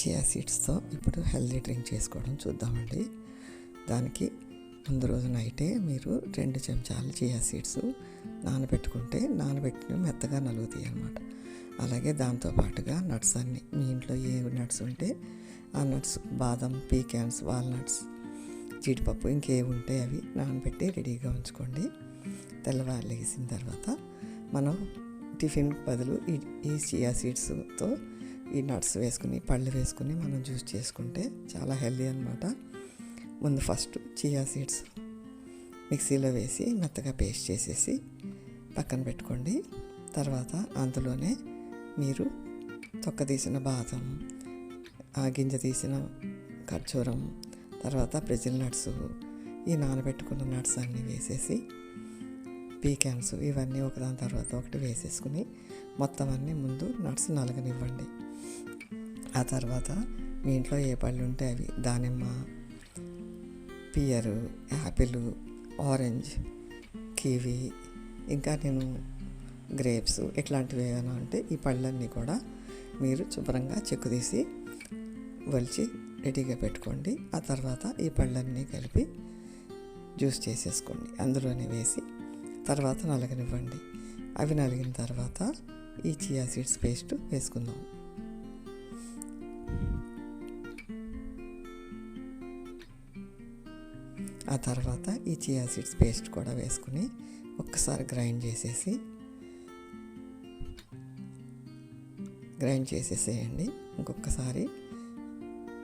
Chia సీడ్స్తో ఇప్పుడు healthy drink చేసుకోవడం చూద్దామండి. దానికి ముందు రోజు నైటే మీరు 2 చెంచాలు చియా సీడ్స్ నానబెట్టిన మెత్తగా నలుగుతాయి అన్నమాట. అలాగే దాంతోపాటుగా నట్స్ అన్నీ మీ ఇంట్లో ఏ నట్స్ ఉంటే ఆ నట్స్, బాదం, పీకాన్స్, వాల్నట్స్, జీడిపప్పు ఇంకేవి ఉంటే అవి నానబెట్టి రెడీగా ఉంచుకోండి. తెల్లవారు లేసిన తర్వాత మనం టిఫిన్ బదులు ఈ చియా సీడ్స్తో ఈ నట్స్ వేసుకుని, పళ్ళు వేసుకుని మనం జ్యూస్ చేసుకుంటే చాలా హెల్దీ అనమాట. ముందు ఫస్ట్ చియా సీడ్స్ మిక్సీలో వేసి మెత్తగా పేస్ట్ చేసేసి పక్కన పెట్టుకోండి. తర్వాత అందులోనే మీరు తొక్క తీసిన బాదం, ఆ గింజ తీసిన ఖర్జూరం, తర్వాత బ్రెజిల్ నట్స్, ఈ నానబెట్టుకున్న నట్స్ అన్నీ వేసేసి పీకాన్స్ ఇవన్నీ ఒకదాని తర్వాత ఒకటి వేసేసుకుని మొత్తం అన్నీ ముందు నట్స్ నలగనివ్వండి. ఆ తర్వాత మీ ఇంట్లో ఏ పళ్ళు ఉంటే అవి దానిమ్మ, పియరు, యాపిల్, ఆరెంజ్, కివి, ఇంకా నేను గ్రేప్స్ ఇట్లాంటివి ఏమైనా ఉంటే ఈ పళ్ళన్నీ కూడా మీరు శుభ్రంగా చెక్కు తీసి వలిచి రెడీగా పెట్టుకోండి. ఆ తర్వాత ఈ పళ్ళన్నీ కలిపి జ్యూస్ చేసేసుకోండి. అందులోనే వేసి తర్వాత నలగనివ్వండి. అవి నలిగిన తర్వాత ఈ చియా సీడ్స్ పేస్ట్ వేసుకుందాం. ఆ తర్వాత ఈ చియా సీడ్స్ పేస్ట్ కూడా వేసుకుని ఒక్కసారి గ్రైండ్ చేసేసేయండి. ఇంకొకసారి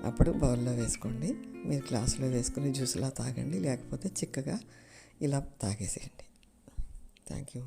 అప్పుడు బౌల్లో వేసుకోండి. మీరు గ్లాసులో వేసుకుని జ్యూస్లా తాగండి, లేకపోతే చిక్కగా ఇలా తాగేసేయండి. Thank you.